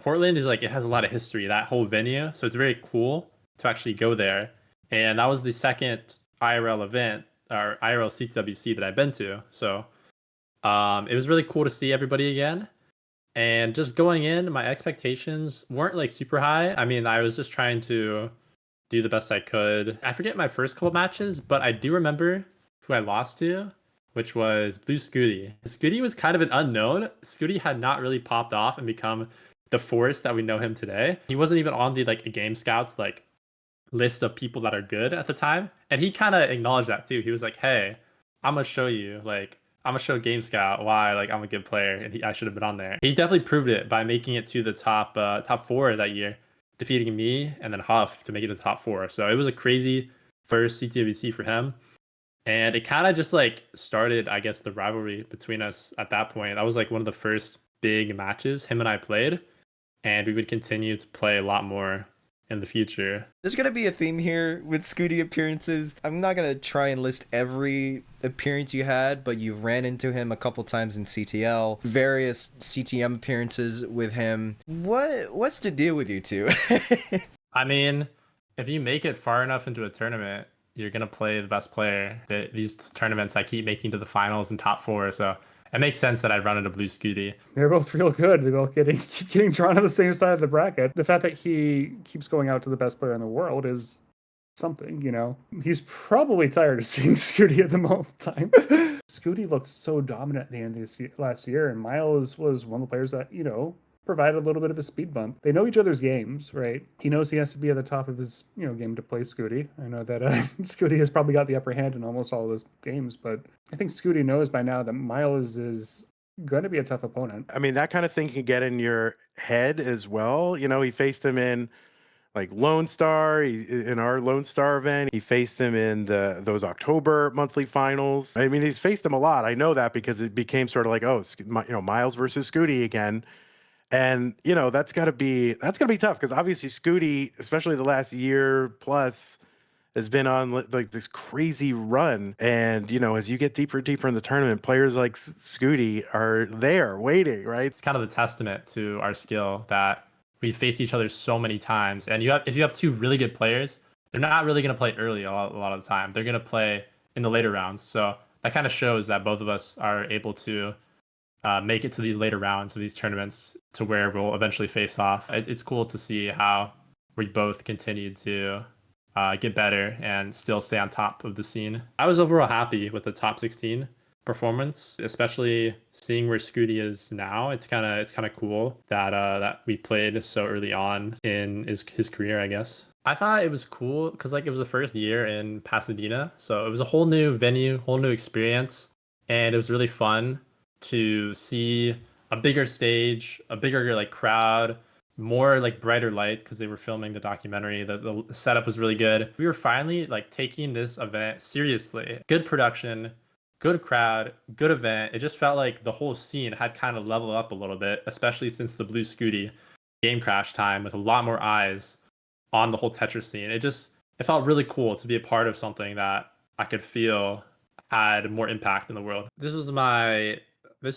Portland is like it has a lot of history, that whole venue. So it's very cool to actually go there. And that was the second IRL event or IRL CTWC that I've been to. So it was really cool to see everybody again. And just going in, my expectations weren't like super high. I mean, I was just trying to do the best I could. I forget my first couple matches, but I do remember who I lost to, which was Blue Scooty. Scooty was kind of an unknown. Scooty had not really popped off and become the force that we know him today. He wasn't even on the like Game Scouts like list of people that are good at the time, and he kind of acknowledged that too. He was like, "Hey, I'm gonna show you like." I'm gonna show Game Scout why like I'm a good player and I should have been on there. He definitely proved it by making it to the top four that year, defeating me and then Huff to make it to the top four. So it was a crazy first CTWC for him. And it kind of just like started, I guess, the rivalry between us at that point. That was like one of the first big matches him and I played. And we would continue to play a lot more in the future. There's gonna be a theme here with Scooty appearances. I'm not gonna try and list every appearance you had, but you ran into him a couple times in CTL, various CTM appearances with him. What's the deal with you two? I mean, if you make it far enough into a tournament, you're gonna play the best player. These tournaments I keep making to the finals and top four, so it makes sense that I'd run into Blue Scooty. They're both real good. They're both keep getting drawn on the same side of the bracket. The fact that he keeps going out to the best player in the world is something, you know. He's probably tired of seeing Scooty at the moment time. Scooty looked so dominant at the end of this last year, and Myles was one of the players that, you know, provided a little bit of a speed bump. They know each other's games, right? He knows he has to be at the top of his, you know, game to play Scooty. I know that Scooty has probably got the upper hand in almost all of those games, but I think Scooty knows by now that Myles is going to be a tough opponent. I mean, that kind of thing can get in your head as well. You know, he faced him in like Lone Star, in our Lone Star event. He faced him in those October monthly finals. I mean, he's faced him a lot. I know that because it became sort of like, oh, you know, Myles versus Scooty again. And, you know, that's gotta be tough because obviously Scooty, especially the last year plus, has been on like this crazy run. And, you know, as you get deeper and deeper in the tournament, players like Scooty are there waiting, right? It's kind of the testament to our skill that we faced each other so many times. And if you have two really good players, they're not really going to play early a lot of the time. They're going to play in the later rounds. So that kind of shows that both of us are able to make it to these later rounds of these tournaments to where we'll eventually face off. It's cool to see how we both continue to get better and still stay on top of the scene. I was overall happy with the top 16 performance, especially seeing where Scooty is now. It's kind of cool that that we played so early on in his career, I guess. I thought it was cool because like it was the first year in Pasadena, so it was a whole new venue, whole new experience, and it was really fun to see a bigger stage, a bigger like crowd, more like brighter lights because they were filming the documentary. The setup was really good. We were finally like taking this event seriously. Good production, good crowd, good event. It just felt like the whole scene had kind of leveled up a little bit, especially since the Blue Scooty game crash time with a lot more eyes on the whole Tetris scene. It felt really cool to be a part of something that I could feel had more impact in the world.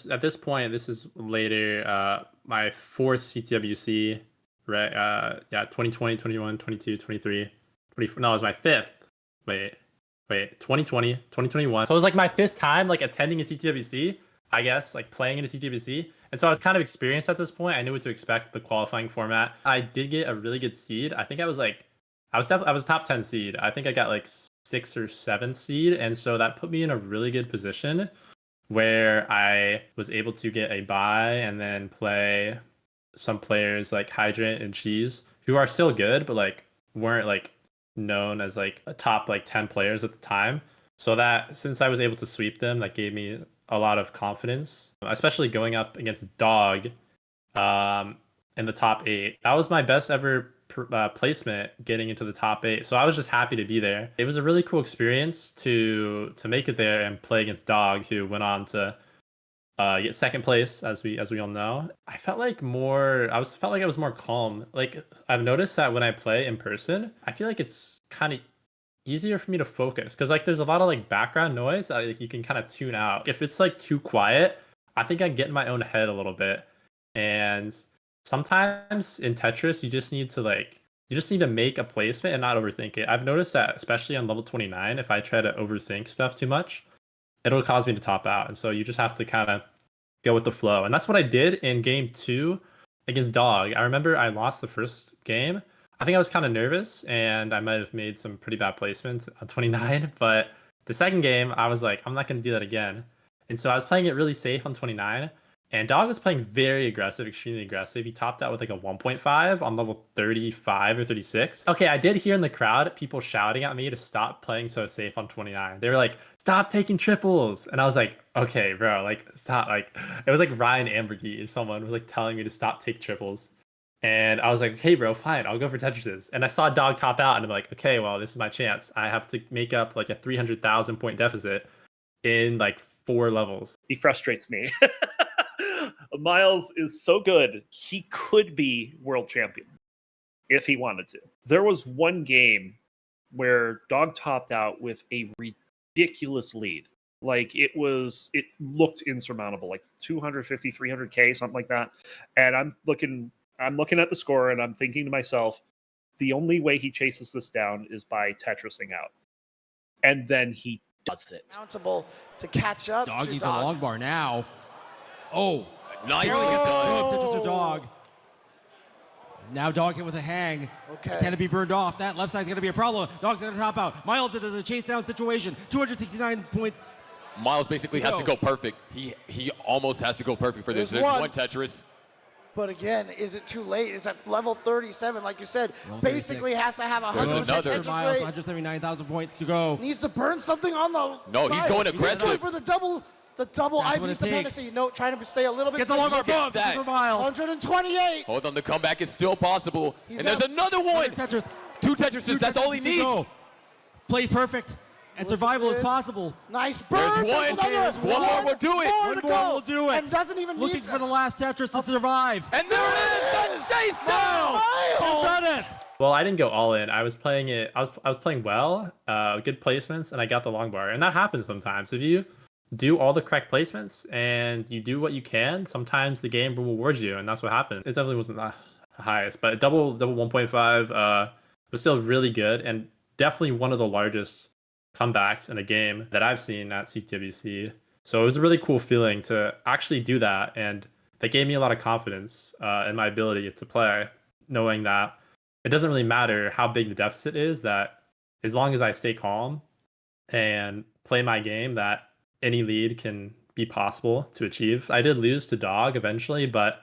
At this point, this is later, my fourth CTWC, right? Yeah, 2020, 21, 22, 23, 24. No, it was my fifth. Wait, 2020, 2021. So it was like my fifth time like attending a CTWC, I guess, like playing in a CTWC. And so I was kind of experienced at this point. I knew what to expect, the qualifying format. I did get a really good seed. I think I was top 10 seed. I think I got like 6 or 7 seed. And so that put me in a really good position where I was able to get a bye and then play some players like Hydrant and Cheese, who are still good, but like weren't like known as like a top like 10 players at the time. So that since I was able to sweep them, that gave me a lot of confidence, especially going up against Dog in the top 8. That was my best ever placement getting into the top 8. So I was just happy to be there. It was a really cool experience to make it there and play against Dog, who went on to get second place, as we all know. I felt like I was more calm. Like I've noticed that when I play in person, I feel like it's kind of easier for me to focus because like there's a lot of like background noise that like, you can kind of tune out. If it's like too quiet, I think I get in my own head a little bit, and sometimes in Tetris, you just need to make a placement and not overthink it. I've noticed that, especially on level 29, if I try to overthink stuff too much, it'll cause me to top out. And so you just have to kind of go with the flow. And that's what I did in game 2 against Dog. I remember I lost the first game. I think I was kind of nervous and I might have made some pretty bad placements on 29. But the second game, I was like, I'm not going to do that again. And so I was playing it really safe on 29. And Dog was playing very aggressive, extremely aggressive. He topped out with like a 1.5 on level 35 or 36. Okay, I did hear in the crowd people shouting at me to stop playing so safe on 29. They were like, stop taking triples. And I was like, okay, bro, like stop. Like it was like Ryan Ambergy or someone was like telling me to stop take triples. And I was like, hey, bro, fine, I'll go for Tetrises. And I saw Dog top out and I'm like, okay, well, this is my chance. I have to make up like a 300,000 point deficit in like 4 levels. He frustrates me. Myles is so good, he could be world champion if he wanted to. There was one game where Dog topped out with a ridiculous lead. Like it looked insurmountable, like 250, 300K, something like that. And I'm looking at the score and I'm thinking to myself, the only way he chases this down is by Tetrising out. And then he does it. Accountable to catch up. Dog to needs a Dog. long bar now. Oh, Nicely Oh. done. Tetris to Dog. Now Dog hit with a hang. Okay. Can it be burned off? That left side's going to be a problem. Dog's going to top out. Myles, there's a chase down situation. 269 point. Myles basically has to go perfect. He almost has to go perfect for this. There's There's one. one Tetris. But again, is it too late? It's at level 37, like you said. Level Basically 36. has to have a There's 100% another. Tetris Myles, rate. 179,000 points to go. Needs to burn something on the No, side. he's going He's aggressive. going for the double That's what IB's it dependency. No, trying to stay a little bit. Gets a long bar. Look at Boom. that. For Myles. 128. Hold on, the comeback is still possible. He's And there's up. another one. Tetris. 2 Tetrises, that's all he to needs. go. Play perfect. And Look at survival is this. possible. Nice burn. There's one. another. There's one more will do it. More One to more go. will do it. And doesn't even Looking need for the last Tetris to survive. And there it is, the chase down. He's done it. Well, I didn't go all in. I was playing it. I was playing well, good placements, and I got the long bar. And that happens sometimes. If you do all the correct placements and you do what you can, sometimes the game will reward you, and that's what happened. It definitely wasn't the highest, but double 1.5 was still really good and definitely one of the largest comebacks in a game that I've seen at CTWC. So it was a really cool feeling to actually do that, and that gave me a lot of confidence in my ability to play, knowing that it doesn't really matter how big the deficit is, that as long as I stay calm and play my game, that any lead can be possible to achieve. I did lose to Dog eventually, but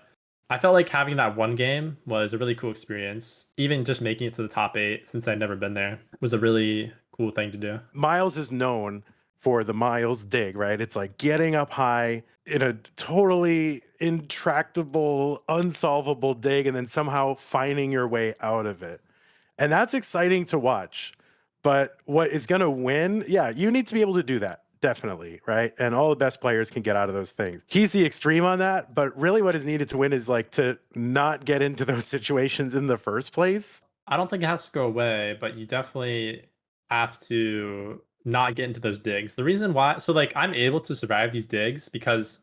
I felt like having that one game was a really cool experience. Even just making it to the top 8, since I'd never been there, was a really cool thing to do. Myles is known for the Myles dig, right? It's like getting up high in a totally intractable, unsolvable dig and then somehow finding your way out of it. And that's exciting to watch. But what is going to win? Yeah, you need to be able to do that. Definitely, right? And all the best players can get out of those things. He's the extreme on that, but really what is needed to win is like to not get into those situations in the first place. I don't think it has to go away, but you definitely have to not get into those digs. The reason why, so like I'm able to survive these digs because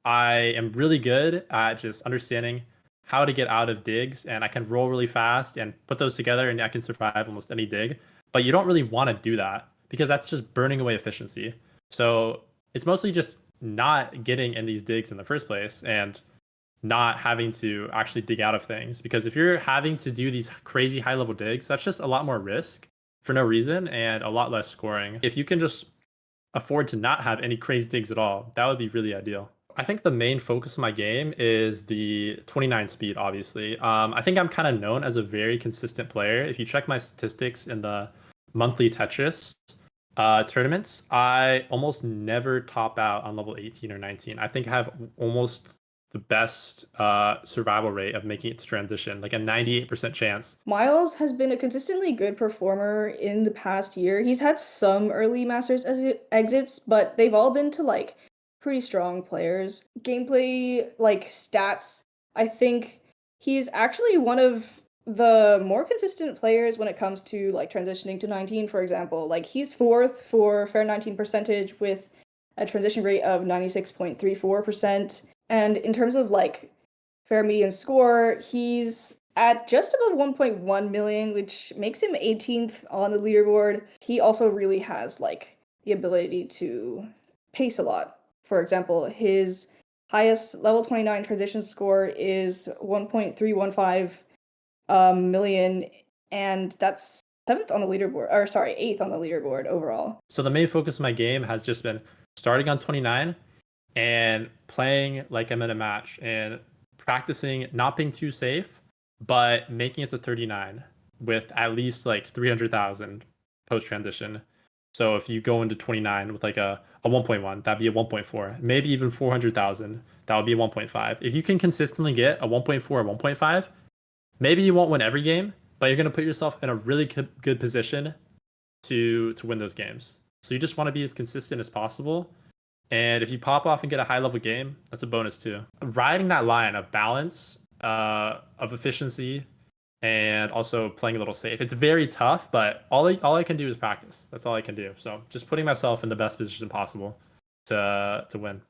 I am really good at just understanding how to get out of digs, and I can roll really fast and put those together and I can survive almost any dig. But you don't really want to do that because that's just burning away efficiency. So it's mostly just not getting in these digs in the first place and not having to actually dig out of things. Because if you're having to do these crazy high level digs, that's just a lot more risk for no reason and a lot less scoring. If you can just afford to not have any crazy digs at all, that would be really ideal. I think the main focus of my game is the 29 speed, obviously. I think I'm kind of known as a very consistent player. If you check my statistics in the monthly Tetris tournaments, I almost never top out on level 18 or 19. I think I have almost the best survival rate of making it to transition, like a 98% chance. Myles has been a consistently good performer in the past year. He's had some early Masters exits, but they've all been to like pretty strong players. Gameplay, like stats, I think he's actually one of the more consistent players when it comes to like transitioning to 19, for example. Like he's 4th for fair 19 percentage with a transition rate of 96.34%. And in terms of like fair median score. He's at just above 1.1 million, which makes him 18th on the leaderboard. He also really has like the ability to pace a lot. For example, his highest level 29 transition score is 1.315 million, and that's 7th on the leaderboard, or sorry, 8th on the leaderboard overall. So the main focus of my game has just been starting on 29 and playing like I'm in a match and practicing not being too safe, but making it to 39 with at least like 300,000 post transition. So if you go into 29 with like a 1.1, that'd be a 1.4, maybe even 400,000, that would be a 1.5. If you can consistently get a 1.4 or 1.5, maybe you won't win every game, but you're going to put yourself in a really good position to win those games. So you just want to be as consistent as possible. And if you pop off and get a high level game, that's a bonus too. Riding that line of balance, of efficiency, and also playing a little safe. It's very tough, but all I can do is practice. That's all I can do. So just putting myself in the best position possible to win.